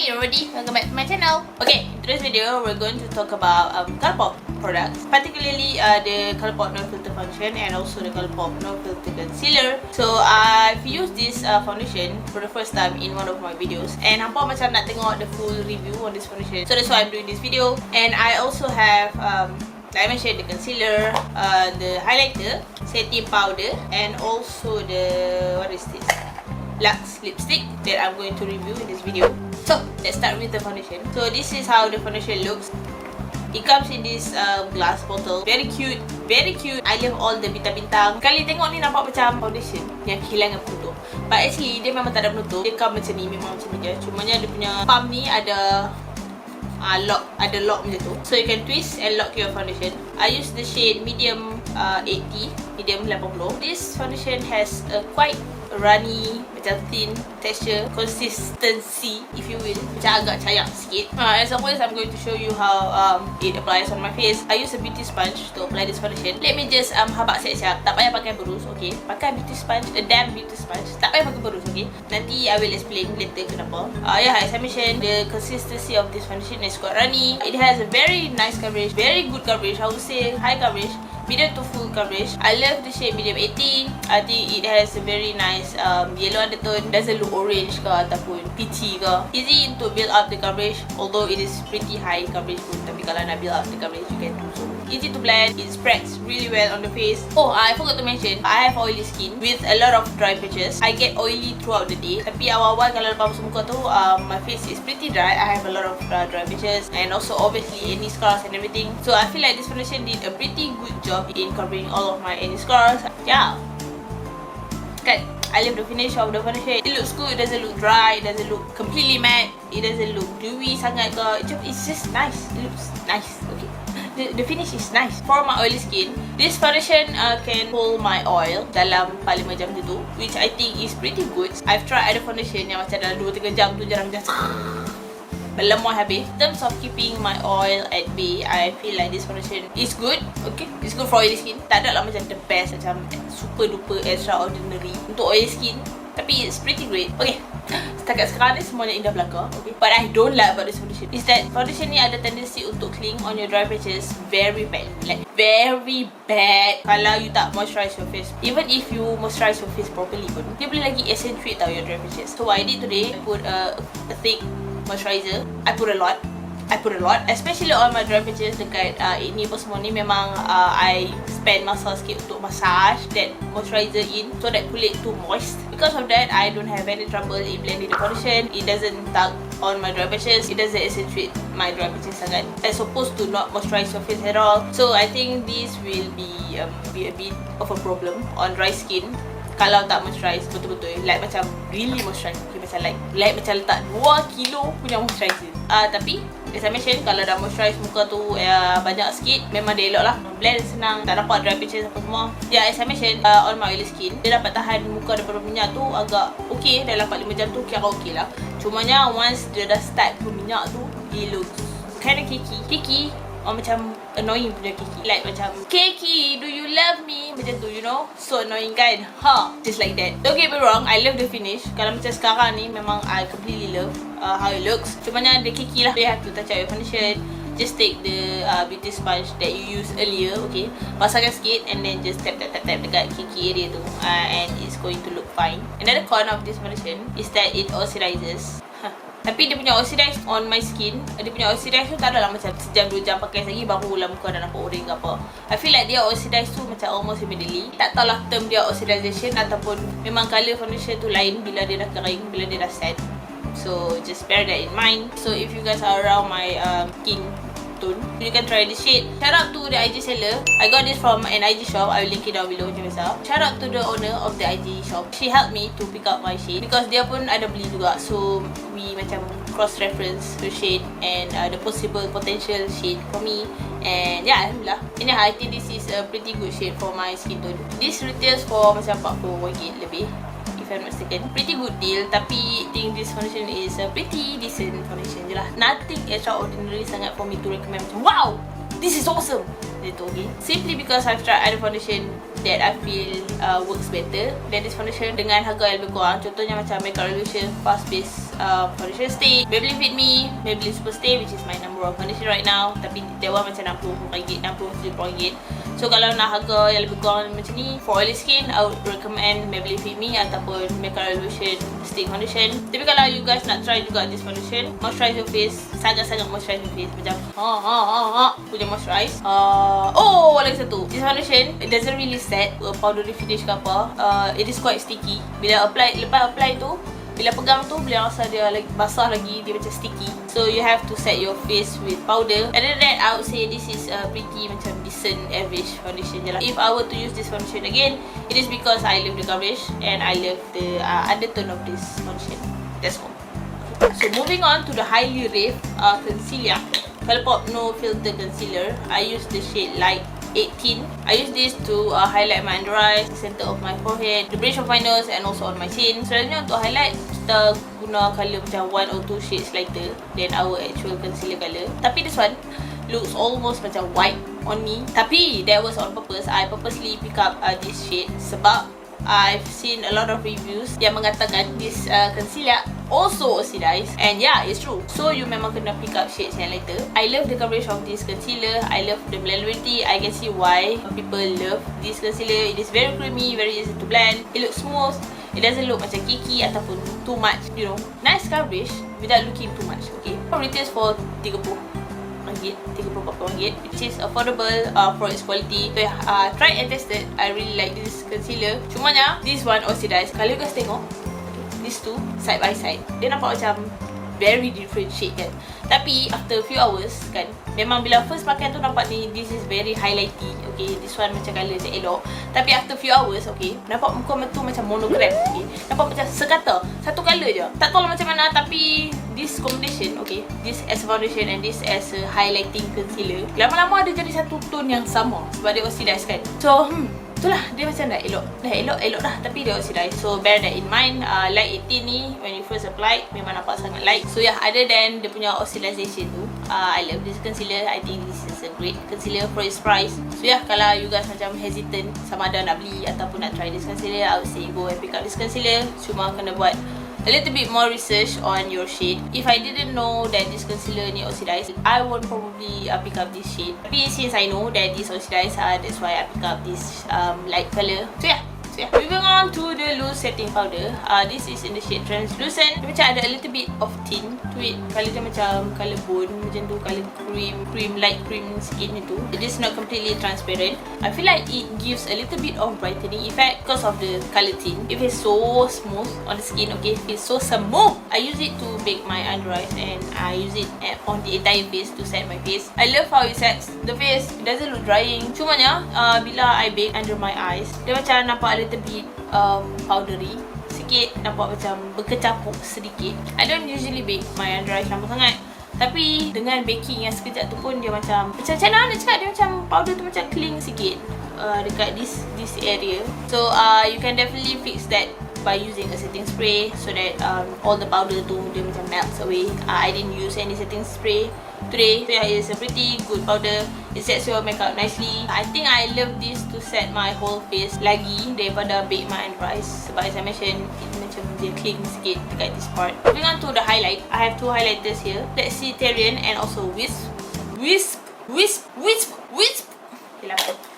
Hi everybody, welcome back to my channel. Okay, in today's video we're going to talk about Colourpop products, particularly the Colourpop No Filter Foundation and also the Colourpop No Filter Concealer. So I've used this foundation for the first time in one of my videos, and hampa macam nak tengok the full review on this foundation. So that's why I'm doing this video. And I also have like I mentioned, the concealer, the highlighter, setting powder, and also the, what is this? Lux lipstick that I'm going to review in this video. So let's start with the foundation. So this is how the foundation looks. It comes in this glass bottle. Very cute, very cute. I love all the bintang-bintang. Kali tengok ni nampak macam foundation yang kehilangan penutup, but actually dia memang tak ada penutup. Dia come macam ni, memang macam ni je. Cumanya dia punya palm ni ada lock macam tu. So you can twist and lock your foundation. I use the shade medium 80, medium 80. This foundation has a quite runny, macam thin texture, consistency if you will, macam agak cayak sikit. As always, I'm going to show you how it applies on my face. I use a beauty sponge to apply this foundation. Let me just habak siap-siap. Tak payah pakai berus, okay? Pakai beauty sponge, a damn beauty sponge. Tak payah pakai berus, okay? Nanti I will explain later kenapa. Yeah, as I mentioned, the consistency of this foundation is quite runny. It has a very nice coverage, very good coverage. I would say high coverage, medium to full coverage. I love the shade medium 80. I think it has a very nice yellow undertone. Doesn't look orange ke ataupun peachy ke. Easy to build up the coverage, although it is pretty high coverage pun. Tapi kalau nak build up the coverage, you can do so. Easy to blend. It spreads really well on the face. Oh, I forgot to mention, I have oily skin with a lot of dry patches. I get oily throughout the day. Tapi awal-awal kalau lepas basuh muka tu, my face is pretty dry. I have a lot of dry patches, and also obviously any scars and everything. So I feel like this foundation did a pretty good job in covering all of my any scars. Yeah. Kan? I love the finish of the foundation. It looks good. It doesn't look dry. It doesn't look completely matte. It doesn't look dewy sangat ke. It's just nice. It looks nice. Okay. The finish is nice. For my oily skin, this foundation can hold my oil dalam 4-5 jam tu, which I think is pretty good. I've tried other foundation yang macam dalam 2-3 jam tu jarang berlemah habis. In terms of keeping my oil at bay, I feel like this foundation is good. Okay, it's good for oily skin. Tak ada lah macam the best, macam super duper extraordinary untuk oily skin, tapi it's pretty great. Okay, setakat sekarang ni semuanya indah belaka. Okay, but I don't like about this foundation is that foundation ni ada tendency untuk cling on your dry patches very bad. Like very bad kalau you tak moisturize your face. Even if you moisturize your face properly pun, dia boleh lagi accentuate tau your dry patches. So what I did today, I put a thick moisturizer. I put a lot, especially on my dry patches dekat ini pun semua ni. Memang I spend masa sikit untuk massage that moisturizer in so that kulit tu moist. Because of that, I don't have any trouble in blending the foundation. It doesn't tug on my dry patches. It doesn't accentuate my dry patches sangat, as opposed to not moisturize your face at all. So I think this will be a bit of a problem on dry skin kalau tak moisturize betul-betul, like macam really moisturize. Okay, macam like macam letak 2 kilo punya moisturizer. Tapi as I mentioned, kalau dah moisturize muka tu banyak sikit, memang dia elok lah. Blend senang, tak nampak dry patches apa semua. Yeah, as I mentioned, on my oily skin, dia dapat tahan muka daripada minyak tu agak okay. Dalam 4-5 jam tu kira okay lah. Cumanya once dia dah start berminyak tu, it looks kinda cakey. Macam annoying punya Kiki. Like macam, Kiki, do you love me? Macam tu, you know? So annoying kan? Just like that. Don't get me wrong, I love the finish. Kalau macam sekarang ni, memang I completely love how it looks. Cumanya ada Kiki lah. You have to touch up your foundation. Just take the beauty sponge that you used earlier, okay? Pasangkan sikit and then just tap dekat Kiki area tu. And it's going to look fine. Another con of this foundation is that it oxidizes. Tapi dia punya oxidize on my skin, dia punya oxidize tu tak adalah macam sejam 2 jam pakai lagi baru lah muka dah nampak orange ke apa. I feel like dia oxidize tu macam almost immediately. Tak tahulah term dia oxidization ataupun memang colour foundation tu lain bila dia dah kering, bila dia dah set. So just bear that in mind. So if you guys are around my skin tone, you can try this shade. Shout out to the IG seller. I got this from an IG shop. I will link it down below macam biasa. Shout out to the owner of the IG shop. She helped me to pick up my shade because dia pun ada beli juga. So we macam cross reference the shade and the possible potential shade for me. And yeah, alhamdulillah. Anyhow, I think this is a pretty good shade for my skin tone. This retails for macam RM40 lebih, if I'm not mistaken. Pretty good deal. Tapi I think this foundation is a pretty decent foundation je lah. Nothing extraordinary sangat for me to recommend. Macam wow, this is awesome. itu, okay. Simply because I've tried other foundation that I feel works better than this foundation dengan harga yang lebih kurang. Contohnya macam Makeup Revolution Fast Base Foundation Stick, Maybelline Fit Me, Maybelline Super Stay, which is my number one foundation right now. Tapi that one macam RM60, RM60. So kalau nak harga yang lebih kurang macam ni for oily skin, I would recommend Maybelline Fit Me ataupun Makeup Revolution Stick Foundation. Tapi kalau you guys nak try juga this foundation, moisturize your face, sangat-sangat moisturize your face, macam punya moisturize. Oh, lagi satu, this foundation it doesn't really set powdery finish ke apa. It is quite sticky. Bila apply, lepas apply tu, bila pegang tu, bila rasa dia lagi basah lagi, dia macam sticky. So you have to set your face with powder. Other than that, I would say this is a pretty macam decent average foundation je lah. If I were to use this foundation again, it is because I love the coverage and I love the undertone of this foundation. That's all. So moving on to the highly raved concealer, Colourpop No Filter Concealer. I use the shade Light 18. I use this to highlight my under eyes, the center of my forehead, the bridge of my nose and also on my chin. Selalunya untuk highlight, kita guna colour macam 1 or 2 shades lighter than our actual concealer colour. Tapi this one looks almost macam white on me. Tapi that was on purpose. I purposely pick up this shade sebab I've seen a lot of reviews yang mengatakan this concealer also oxidize, and yeah, it's true. So you memang kena pick up shades yang lighter. I love the coverage of this concealer. I love the blendability. I can see why people love this concealer. It is very creamy, very easy to blend. It looks smooth. It doesn't look macam cakey ataupun too much, you know. Nice coverage without looking too much, okay. Retails for RM30, which is affordable for its quality. So tried and tested. I really like this concealer. Cumanya this one oxidized. Kalau you guys tengok, these two side by side, dia nampak macam very different shade kan. Tapi after a few hours kan, memang bila first pakai tu nampak ni, this is very highlighty, okay. This one macam colour macam elok. Tapi after few hours, okay, nampak muka tu macam monogram, okay. Nampak macam sekata satu colour je. Tak tahu lah macam mana, tapi this combination, okay, this as a foundation and this as a highlighting concealer, lama-lama dia jadi satu tone yang sama sebab dia oxidize kan. So itulah, dia macam dah elok dah, tapi dia oxidize. So bear that in mind. Light 18 ni, when you first apply, memang nampak sangat light. So yeah, other than dia punya oxidization tu, I love this concealer. I think this is a great concealer for its price. So yeah, kalau you guys macam hesitant sama ada nak beli ataupun nak try this concealer, I would say go and pick up this concealer. Cuma kena buat a little bit more research on your shade. If I didn't know that this concealer ni oxidized, I won't probably pick up this shade. Tapi since I know that this oxidized, that's why I pick up this light color. So yeah, moving on to the loose setting powder. This is in the shade translucent. Dia macam ada a little bit of tint to it. Colour dia macam colour bone, macam tu, colour cream, light cream skin itu. It is not completely transparent. I feel like it gives a little bit of brightening effect because of the colour tint. It feels so smooth on the skin, okay, it feels so smooth. I use it to bake my under eyes and I use it on the entire face to set my face. I love how it sets the face. It doesn't look drying. Cumanya bila I bake under my eyes, dia macam nampak a little bit powdery sikit, nampak macam berkecapuk sedikit. I don't usually bake my under eyes lama sangat, tapi dengan baking yang sekejap tu pun dia macam mana nak cakap, dia macam powder tu macam cling sikit dekat this area. So you can definitely fix that by using a setting spray so that all the powder tu dia macam melts away. I didn't use any setting spray today. So yeah, it's a pretty good powder. It sets your makeup nicely. I think I love this to set my whole face lagi daripada bake my under eyes. Sebab as I mentioned, it macam dia cling sikit dekat this part. Moving on to the highlight, I have two highlighters here, Flextarian and also Wisp.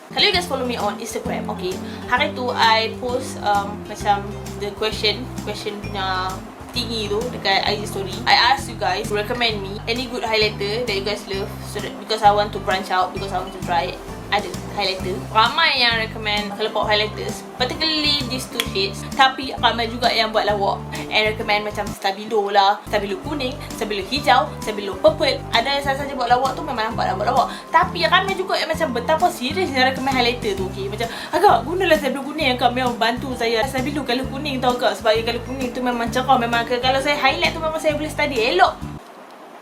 Kalau you guys follow me on Instagram, okay, hari tu I post macam the question punya thingy tu dekat IG story. I asked you guys to recommend me any good highlighter that you guys love, so that because I want to branch out, because I want to try ada highlighter. Ramai yang recommend Colourpop highlighters, particularly these two shades. Tapi ramai juga yang buat lawak and recommend macam Stabilo lah, Stabilo kuning, Stabilo hijau, Stabilo purple. Ada yang saja buat lawak tu memang nampak buat lawak. Tapi ramai juga yang macam betapa serius yang recommend highlighter tu, okay. Macam, agak gunalah Stabilo kuning, Kak memang bantu saya. Stabilo colour kuning tau Kak, sebab colour kuning tu memang cerah, memang kalau saya highlight tu memang saya boleh study elok.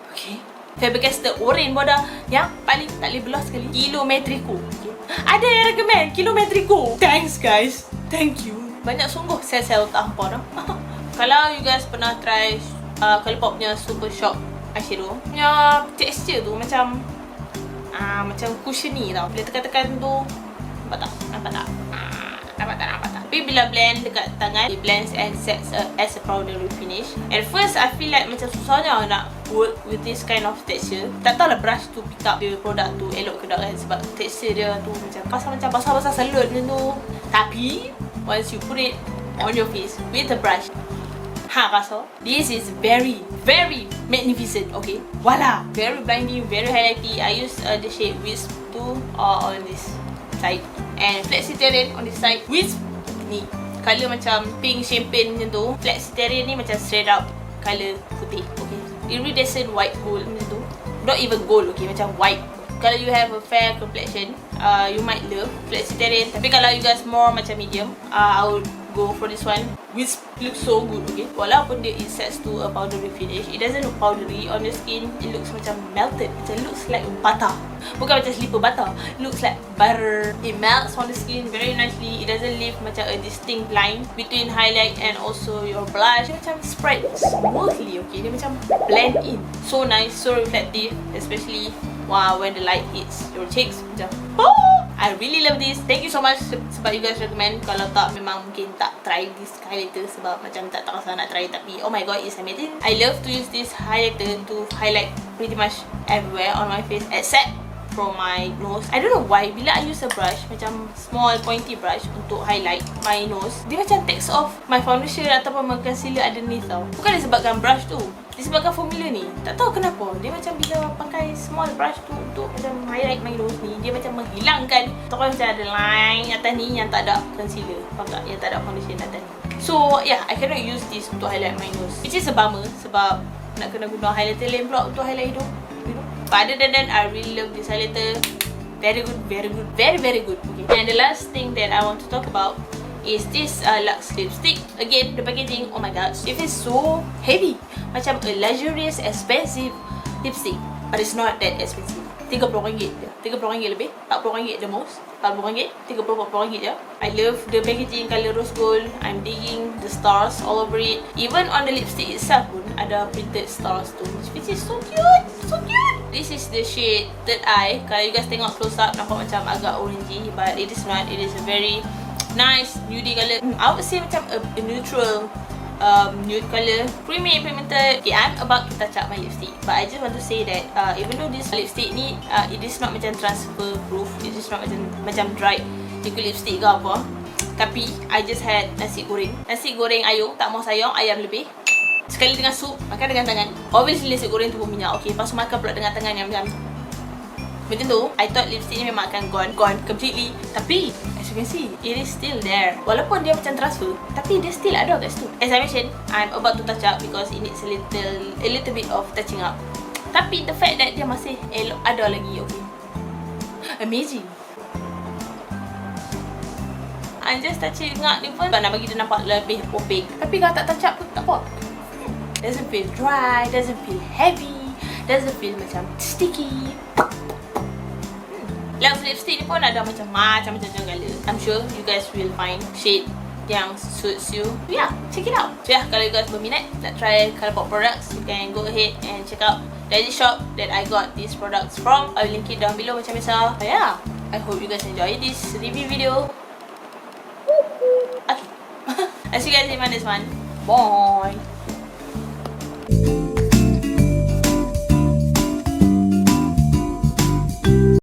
Okay. Faber-Castell orange bodoh yang paling tak boleh belah sekali, Kilometrico, okay. Ada yang recommend Kilometrico. Thanks guys, thank you. Banyak sungguh sel-sel tampon. Kalau you guys pernah try Colourpop punya Super Shock eyeshadow, punya texture tu macam macam cushiony tau. Bila tekan-tekan tu, nampak tak? Nampak tak? Nampak tak? Tapi bila blend dekat tangan, it blends and sets as a powdery finish. At first, I feel like macam susahnya nak work with this kind of texture. Tak tahulah brush tu pick up the product tu elok ke tak kan, sebab texture dia tu macam basah-basah salut macam tu. Tapi once you put it on your face with a brush, rasa this is very magnificent. Okay, voila, very blinding, very highlighty. I use the shade Wisp tu on this side and Flextarian on this side. Wisp ni color macam pink champagne macam tu. Flextarian ni macam straight up color putih. Okay, iridescent white gold macam tu. Not even gold, okay, macam white. Kalau you have a fair complexion, you might love Flextarian. Tapi kalau you guys more macam medium, I would go for this one. Which looks so good, okay. Walaupun dia it sets to a powdery finish, it doesn't look powdery on your skin. It looks macam melted. It looks like butter. Bukan macam slipper butter. It looks like butter. It melts on the skin very nicely. It doesn't leave macam a distinct line between highlight and also your blush. Dia macam spread smoothly, okay. Dia macam blend in. So nice, so reflective, especially when the light hits your cheeks. Macam, I really love this. Thank you so much sebab you guys recommend. Kalau tak, memang mungkin tak try this highlighter sebab macam tak rasa nak try. Tapi oh my god, it's amazing. I love to use this highlighter to highlight pretty much everywhere on my face except from my nose. I don't know why bila I use a brush, macam small pointy brush untuk highlight my nose, dia macam takes off my foundation ataupun my concealer underneath tau. Bukan disebabkan brush tu, disebabkan formula ni. Tak tahu kenapa dia macam bila pakai small brush tu untuk macam highlight my nose ni, dia macam menghilangkan ataupun macam ada line atas ni yang tak ada concealer. Faham tak? Yang tak ada foundation atas ni. So yeah, I cannot use this untuk highlight my nose, which is a bummer sebab nak kena guna highlighter lain pula untuk highlight hidung. But other than that, I really love this highlighter. Very good, very good. Okay. And the last thing that I want to talk about is this Lux lipstick. Again, the packaging, oh my gosh, it feels so heavy. Macam a luxurious, expensive lipstick. But it's not that expensive. RM30 je. RM30 lebih. RM40 the most. RM40, RM30-40 je. I love the packaging color rose gold. I'm digging the stars all over it. Even on the lipstick itself pun ada printed stars tu, which is so cute. So cute. This is the shade Third Eye. Kalau you guys tengok close up, nampak macam agak orangey, but it is not. It is a very nice nudie color. I would say macam a neutral nude color, creamy pigmented. Okay, I'm about to touch up my lipstick, but I just want to say that even though this lipstick ni it is not macam transfer proof, it is not macam dried liquid lipstick ke apa, tapi I just had nasi goreng ayam, tak mau sayang, ayam lebih sekali dengan sup, makan dengan tangan. Obviously nasi goreng tu pun minyak, okay, lepas tu makan pula dengan tangan yang macam tu. I thought lipstick ni memang akan gone completely, tapi as you can see, it is still there. Walaupun dia macam transfer, tapi dia still ada kat situ. As I mentioned, I'm about to touch up because it needs a little bit of touching up. Tapi the fact that dia masih ada lagi, okay, amazing. I'm just touching up ni pun nak bagi dia nampak lebih opaque. Tapi kalau tak touch up pun tak apa. Doesn't feel dry, doesn't feel heavy, doesn't feel macam sticky. Lux lipstick ni pun ada macam-macam color. I'm sure you guys will find shade yang suits you. Yeah, check it out. So yeah, kalau you guys berminat nak try Colourpop products, you can go ahead and check out the shop that I got these products from. I will link it down below macam biasa. So yeah, I hope you guys enjoy this review video. Okay. I'll see you guys in my next one. Bye.